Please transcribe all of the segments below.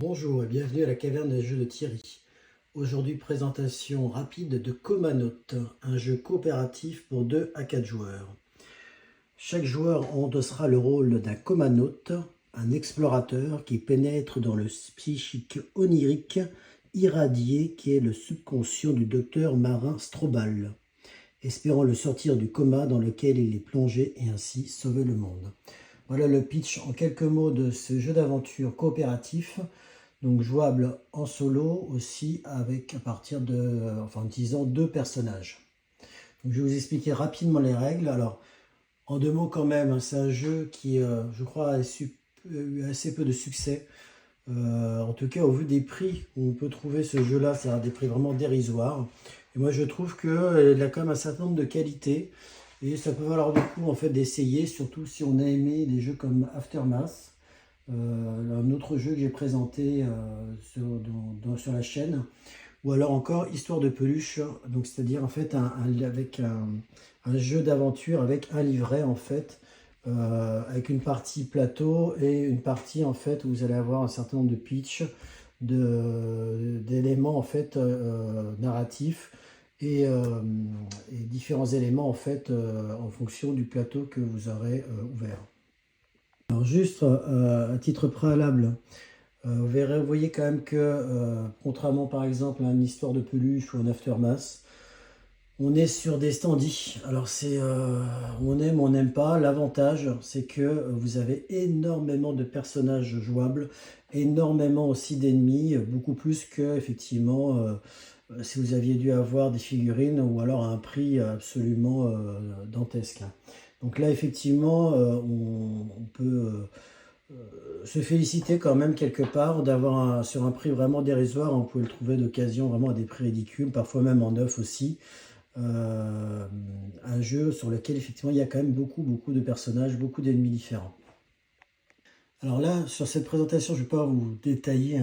Bonjour et bienvenue à la caverne des jeux de Thierry. Aujourd'hui, présentation rapide de Comanote, un jeu coopératif pour 2 à 4 joueurs. Chaque joueur endossera le rôle d'un Comanote, un explorateur qui pénètre dans le psychique onirique irradié qui est le subconscient du docteur Marin Strobal, espérant le sortir du coma dans lequel il est plongé et ainsi sauver le monde. Voilà le pitch en quelques mots de ce jeu d'aventure coopératif. Donc jouable en solo aussi avec à partir de, en utilisant 2 personnages. Donc, je vais vous expliquer rapidement les règles. Alors, en 2 mots quand même, c'est un jeu qui, je crois, a eu assez peu de succès. En tout cas, au vu des prix où on peut trouver ce jeu-là, c'est des prix vraiment dérisoires. Et moi, je trouve qu'il a quand même un certain nombre de qualités. Et ça peut valoir le coup en fait d'essayer, surtout si on a aimé des jeux comme Aftermath. Un autre jeu que j'ai présenté sur la chaîne, ou alors encore Histoire de peluche, donc c'est-à-dire en fait avec un jeu d'aventure avec un livret en fait, avec une partie plateau et une partie en fait où vous allez avoir un certain nombre de pitch, d'éléments en fait narratifs et différents éléments en fait en fonction du plateau que vous aurez ouvert. Alors juste à titre préalable, vous voyez quand même que, contrairement par exemple à une histoire de peluche ou un aftermath, on est sur des standees. Alors on aime ou on n'aime pas. L'avantage, c'est que vous avez énormément de personnages jouables, énormément aussi d'ennemis, beaucoup plus que effectivement si vous aviez dû avoir des figurines ou alors à un prix absolument dantesque. Donc là, effectivement, on peut se féliciter quand même quelque part d'avoir sur un prix vraiment dérisoire. On peut le trouver d'occasion vraiment à des prix ridicules, parfois même en neuf aussi. Un jeu sur lequel effectivement il y a quand même beaucoup de personnages, beaucoup d'ennemis différents. Alors là, sur cette présentation, je ne vais pas vous détailler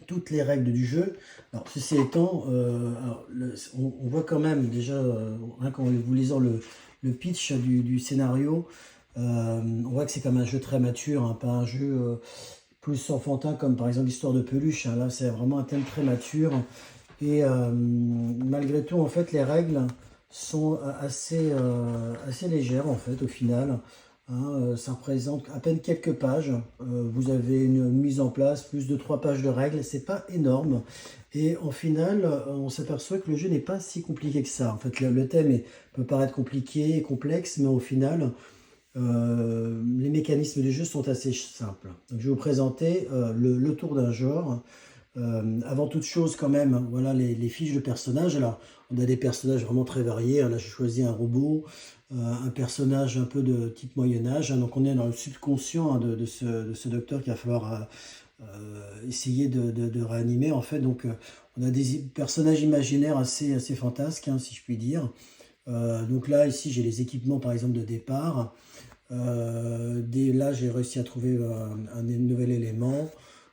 toutes les règles du jeu. Alors ceci étant, on voit quand même déjà, quand vous lisant le pitch du scénario, on voit que c'est comme un jeu très mature, pas un jeu plus enfantin comme par exemple l'histoire de peluche. Là, c'est vraiment un thème très mature. Et malgré tout, en fait, les règles sont assez légères, en fait, au final. Ça représente à peine quelques pages. Vous avez une mise en place, plus de 3 pages de règles. C'est pas énorme. Et en final, on s'aperçoit que le jeu n'est pas si compliqué que ça. En fait, le thème peut paraître compliqué et complexe, mais au final, les mécanismes du jeu sont assez simples. Donc, je vais vous présenter le tour d'un genre. Avant toute chose, quand même, voilà les fiches de personnages. Alors, on a des personnages vraiment très variés. Là, j'ai choisi un robot, un personnage un peu de type Moyen-Âge. Donc, on est dans le subconscient de ce docteur qu'il va falloir essayer de réanimer, en fait. Donc, on a des personnages imaginaires assez fantasques, si je puis dire. Donc là, ici, j'ai les équipements, par exemple, de départ. Là, j'ai réussi à trouver un nouvel élément.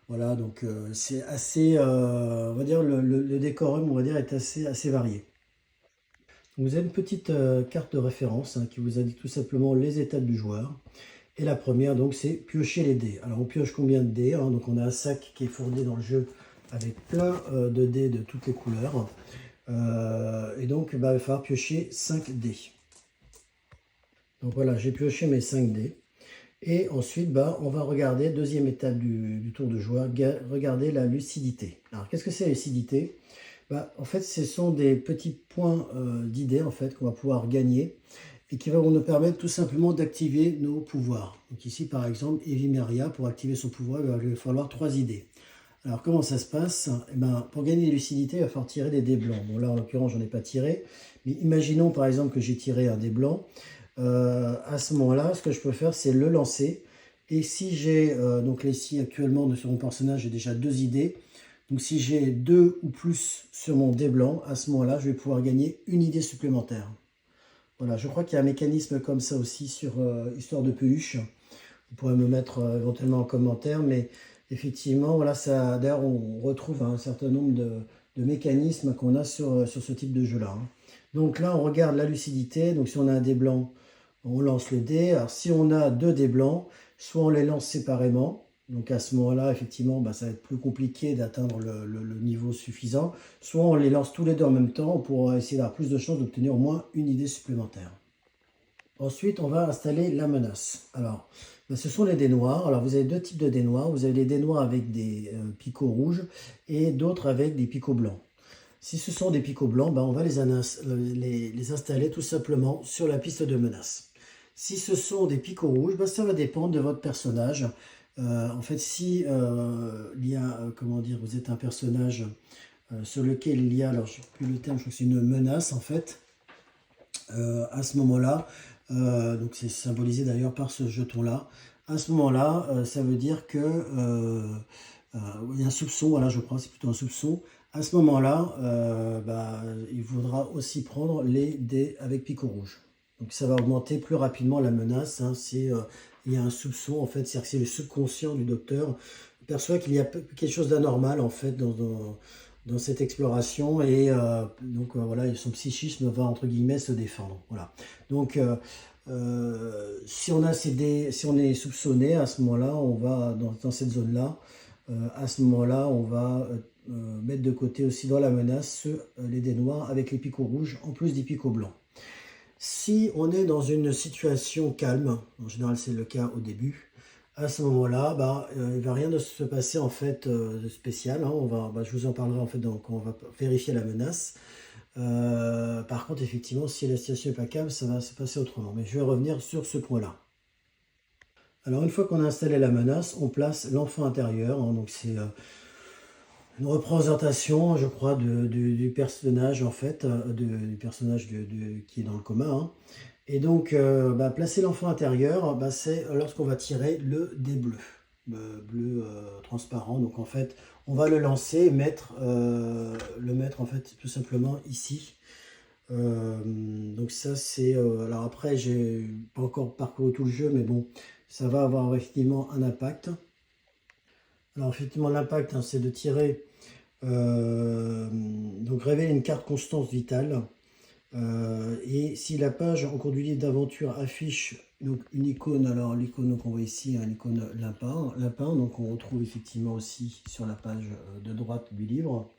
Voilà, donc c'est assez, on va dire, le décorum, on va dire, est assez varié. Vous avez une petite carte de référence qui vous indique tout simplement les étapes du joueur. Et la première, donc, c'est piocher les dés. Alors, on pioche combien de dés Donc, on a un sac qui est fourni dans le jeu avec plein de dés de toutes les couleurs. Et donc, il va falloir piocher 5 dés. Donc, voilà, j'ai pioché mes 5 dés. Et ensuite, on va regarder, deuxième étape du tour de joueur, regarder la lucidité. Alors, qu'est-ce que c'est la lucidité? En fait, ce sont des petits points d'idées en fait, qu'on va pouvoir gagner et qui vont nous permettre tout simplement d'activer nos pouvoirs. Donc ici, par exemple, Evimeria, pour activer son pouvoir, il va lui falloir 3 idées. Alors, comment ça se passe? Pour gagner la lucidité, il va falloir tirer des dés blancs. Bon, là, en l'occurrence, j'en ai pas tiré. Mais imaginons, par exemple, que j'ai tiré un dé blanc. À ce moment-là, ce que je peux faire, c'est le lancer. Et si j'ai, donc là, ici, actuellement, sur mon personnage, j'ai déjà 2 idées. Donc, si j'ai 2 ou plus sur mon dé blanc, à ce moment-là, je vais pouvoir gagner une idée supplémentaire. Voilà, je crois qu'il y a un mécanisme comme ça aussi sur Histoire de peluche. Vous pourrez me mettre éventuellement en commentaire, mais effectivement, voilà, ça. D'ailleurs, on retrouve un certain nombre de mécanismes qu'on a sur ce type de jeu-là. Donc là, on regarde la lucidité. Donc, si on a un dé blanc, on lance le dé. Alors, si on a 2 dés blancs, soit on les lance séparément, Donc à ce moment-là, effectivement, ça va être plus compliqué d'atteindre le niveau suffisant. Soit on les lance tous les deux en même temps pour essayer d'avoir plus de chances d'obtenir au moins une idée supplémentaire. Ensuite, on va installer la menace. Alors, ce sont les dés noirs. Alors, vous avez deux types de dés noirs. Vous avez les dés noirs avec des picots rouges et d'autres avec des picots blancs. Si ce sont des picots blancs, on va les installer tout simplement sur la piste de menace. Si ce sont des picots rouges, ça va dépendre de votre personnage. En fait, si il y a, comment dire, vous êtes un personnage sur lequel il y a, alors je ne sais plus le terme, je crois que c'est une menace en fait, à ce moment-là, donc c'est symbolisé d'ailleurs par ce jeton-là, à ce moment-là, ça veut dire que il y a un soupçon, voilà, je crois, c'est plutôt un soupçon. À ce moment-là, il faudra aussi prendre les dés avec picot rouge. Donc ça va augmenter plus rapidement la menace, hein, si il y a un soupçon, en fait, c'est-à-dire que c'est le subconscient du docteur qui perçoit qu'il y a quelque chose d'anormal, en fait, dans cette exploration, et donc voilà, son psychisme va, entre guillemets, se défendre. Voilà. Donc, si on est soupçonné, à ce moment-là, on va, dans cette zone-là, à ce moment-là, on va mettre de côté aussi dans la menace les dés noirs avec les picots rouges, en plus des picots blancs. Si on est dans une situation calme, en général c'est le cas au début, à ce moment-là, il ne va rien de se passer en fait de spécial. Hein. Je vous en parlerai en fait quand on va vérifier la menace. Par contre, effectivement, si la situation n'est pas calme, ça va se passer autrement. Mais je vais revenir sur ce point-là. Alors, une fois qu'on a installé la menace, on place l'enfant intérieur. Hein. Donc, c'est une représentation, je crois, du personnage en fait, du personnage qui est dans le coma. Hein. Et donc, placer l'enfant intérieur, c'est lorsqu'on va tirer le dé bleu, bleu transparent. Donc, en fait, on va le lancer et le mettre en fait tout simplement ici. Donc ça, c'est... alors après, j'ai pas encore parcouru tout le jeu, mais bon, ça va avoir effectivement un impact. Alors, effectivement, l'impact, hein, c'est de tirer... donc, révéler une carte constance vitale. Et si la page en cours du livre d'aventure affiche donc une icône, alors l'icône qu'on voit ici, hein, l'icône lapin, donc on retrouve effectivement aussi sur la page de droite du livre.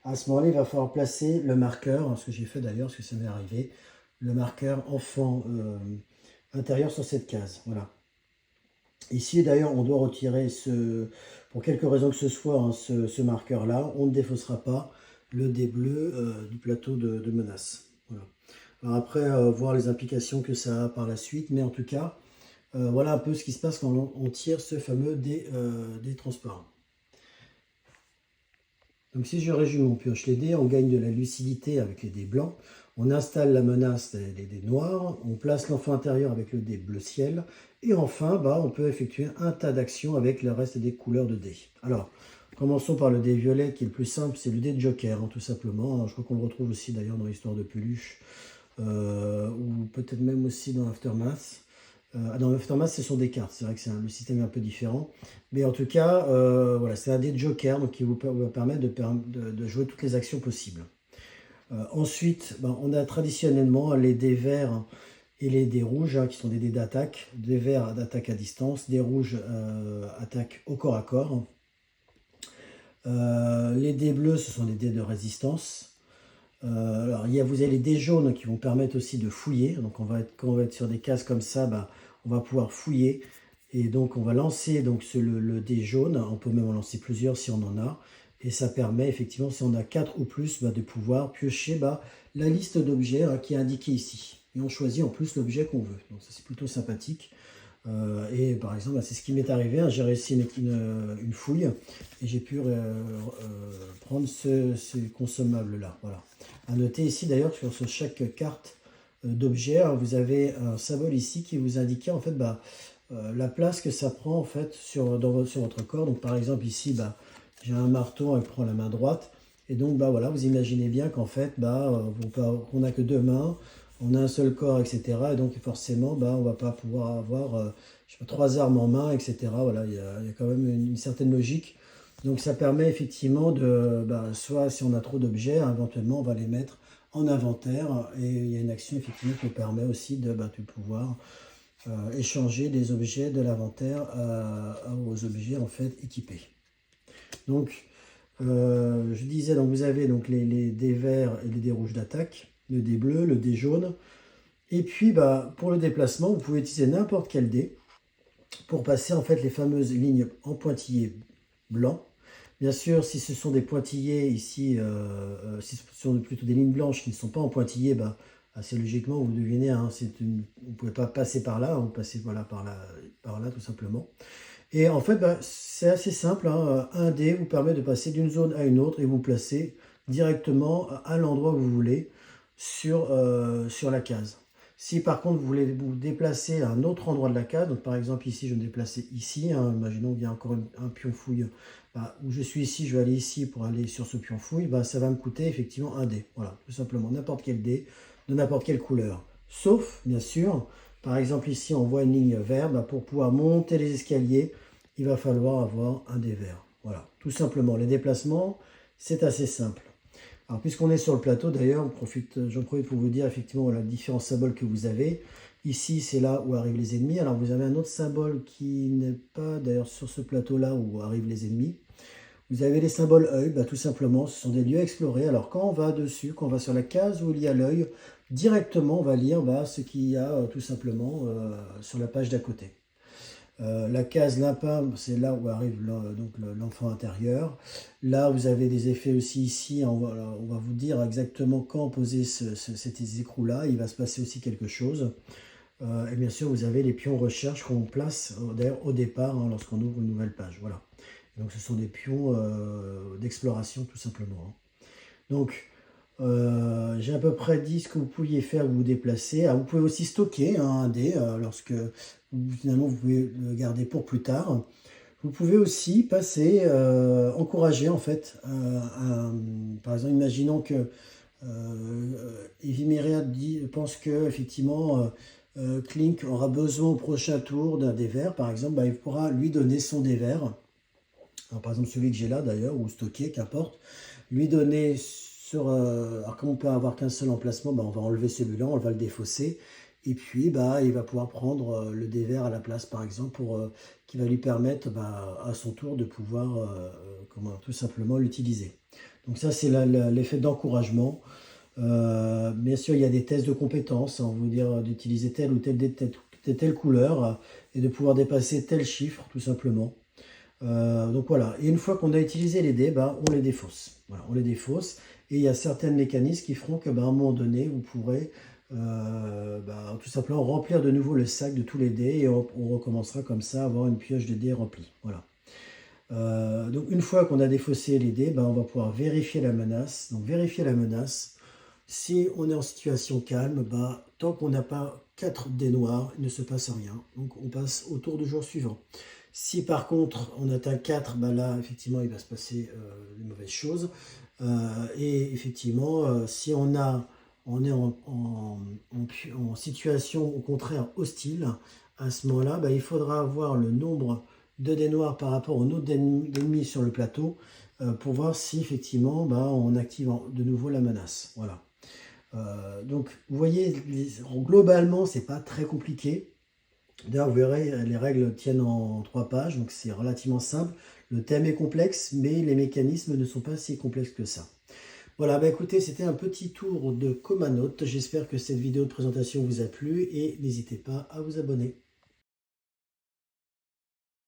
À ce moment-là, il va falloir placer le marqueur, ce que j'ai fait d'ailleurs, parce que ça m'est arrivé, le marqueur enfant intérieur sur cette case. Voilà. Ici d'ailleurs, on doit retirer pour quelque raison que ce soit, hein, ce marqueur-là, on ne défaussera pas le dé bleu du plateau de menace. Voilà. Alors après, voir les implications que ça a par la suite, mais en tout cas, voilà un peu ce qui se passe quand on tire ce fameux dé transparent. Donc si je résume, on pioche les dés, on gagne de la lucidité avec les dés blancs, on installe la menace des dés noirs, on place l'enfant intérieur avec le dé bleu ciel, et enfin, on peut effectuer un tas d'actions avec le reste des couleurs de dés. Alors, commençons par le dé violet qui est le plus simple, c'est le dé de Joker, hein, tout simplement. Je crois qu'on le retrouve aussi d'ailleurs dans l'histoire de Peluche, ou peut-être même aussi dans Aftermath. Dans Aftermath, ce sont des cartes, c'est vrai que le système est un peu différent. Mais en tout cas, voilà, c'est un dé de Joker donc, qui vous va permettre de jouer toutes les actions possibles. Ensuite, on a traditionnellement les dés verts et les dés rouges, hein, qui sont des dés d'attaque. Des verts d'attaque à distance, des rouges attaque au corps à corps. Les dés bleus, ce sont des dés de résistance. Alors, vous avez les dés jaunes qui vont permettre aussi de fouiller. Donc, quand on va être sur des cases comme ça, on va pouvoir fouiller. Et donc, on va lancer donc, le dé jaune. On peut même en lancer plusieurs si on en a. Et ça permet effectivement, si on a 4 ou plus, de pouvoir piocher la liste d'objets qui est indiquée ici. Et on choisit en plus l'objet qu'on veut. Donc, ça, c'est plutôt sympathique. Et par exemple, c'est ce qui m'est arrivé. Hein, j'ai réussi une fouille et j'ai pu prendre ce consommable-là. Voilà. À noter ici d'ailleurs sur chaque carte d'objet, hein, vous avez un symbole ici qui vous indique en fait la place que ça prend en fait sur votre corps. Donc par exemple ici, j'ai un marteau, elle prend la main droite. Et donc voilà, vous imaginez bien qu'en fait, on n'a que deux mains. On a un seul corps, etc. Et donc forcément, on ne va pas pouvoir avoir 3 armes en main, etc. Voilà, il y a quand même une certaine logique. Donc ça permet effectivement soit si on a trop d'objets, éventuellement on va les mettre en inventaire. Et il y a une action effectivement qui permet aussi de pouvoir échanger des objets de l'inventaire aux objets en fait équipés. Donc, je disais, donc vous avez donc les dés verts et les dés rouges d'attaque, le dé bleu, le dé jaune. Et puis, pour le déplacement, vous pouvez utiliser n'importe quel dé pour passer en fait les fameuses lignes en pointillés blancs. Bien sûr, si ce sont des pointillés ici, si ce sont plutôt des lignes blanches qui ne sont pas en pointillés, assez logiquement, vous devinez, hein, vous ne pouvez pas passer par là, vous passez voilà, par là tout simplement. Et en fait, c'est assez simple, hein, un dé vous permet de passer d'une zone à une autre et vous placer directement à l'endroit où vous voulez sur la case. Si par contre vous voulez vous déplacer à un autre endroit de la case, donc par exemple ici je vais me déplacer ici, hein, imaginons qu'il y a encore un pion fouille, où je suis ici, je vais aller ici pour aller sur ce pion fouille, ça va me coûter effectivement un dé, voilà, tout simplement, n'importe quel dé, de n'importe quelle couleur. Sauf, bien sûr, par exemple ici on voit une ligne verte, pour pouvoir monter les escaliers, il va falloir avoir un dé vert. Voilà, tout simplement, les déplacements, c'est assez simple. Alors, puisqu'on est sur le plateau, d'ailleurs, j'en profite pour vous dire effectivement les différents symboles que vous avez. Ici, c'est là où arrivent les ennemis. Alors, vous avez un autre symbole qui n'est pas d'ailleurs sur ce plateau-là où arrivent les ennemis. Vous avez les symboles œil, tout simplement, ce sont des lieux explorés. Alors, quand on va dessus, quand on va sur la case où il y a l'œil, directement, on va lire ce qu'il y a tout simplement sur la page d'à côté. La case lapin, c'est là où arrive l'enfant intérieur. Là, vous avez des effets aussi ici. On va vous dire exactement quand poser cet écrou-là. Il va se passer aussi quelque chose. Et bien sûr, vous avez les pions recherche qu'on place d'ailleurs au départ lorsqu'on ouvre une nouvelle page. Voilà. Donc, ce sont des pions d'exploration tout simplement. Hein. Donc, j'ai à peu près dit ce que vous pouviez faire, vous déplacer. Alors, vous pouvez aussi stocker un dé lorsque finalement vous pouvez le garder pour plus tard. Vous pouvez aussi passer, encourager en fait. Par exemple, imaginons que Evimeria pense que effectivement Clink aura besoin au prochain tour d'un dé vert, par exemple, il pourra lui donner son dé vert. Alors, par exemple, celui que j'ai là d'ailleurs, ou stocké, qu'importe, lui donner alors comme on peut avoir qu'un seul emplacement, on va enlever celui-là, on va le défausser. Et puis, il va pouvoir prendre le dé vert à la place, par exemple, qui va lui permettre à son tour de pouvoir tout simplement l'utiliser. Donc ça, c'est l'effet d'encouragement. Bien sûr, il y a des tests de compétences, on vous dire d'utiliser telle ou telle couleur et de pouvoir dépasser tel chiffre, tout simplement. Donc voilà, et une fois qu'on a utilisé les dés, on les défausse. Voilà, on les défausse. Et il y a certains mécanismes qui feront qu'à un moment donné, vous pourrez tout simplement remplir de nouveau le sac de tous les dés et on recommencera comme ça à avoir une pioche de dés remplie. Voilà. Donc une fois qu'on a défaussé les dés, on va pouvoir vérifier la menace. Donc vérifier la menace. Si on est en situation calme, tant qu'on n'a pas 4 dés noirs, il ne se passe rien. Donc on passe au tour du jour suivant. Si par contre on atteint 4, là effectivement il va se passer des mauvaises choses. Et effectivement, si on est en situation au contraire hostile, à ce moment-là, il faudra avoir le nombre de dés noirs par rapport au nombre d'ennemis sur le plateau pour voir si effectivement on active de nouveau la menace. Voilà. Donc vous voyez, globalement c'est pas très compliqué. D'ailleurs, vous verrez, les règles tiennent en 3 pages, donc c'est relativement simple. Le thème est complexe, mais les mécanismes ne sont pas si complexes que ça. Voilà, écoutez, c'était un petit tour de Komanote. J'espère que cette vidéo de présentation vous a plu et n'hésitez pas à vous abonner.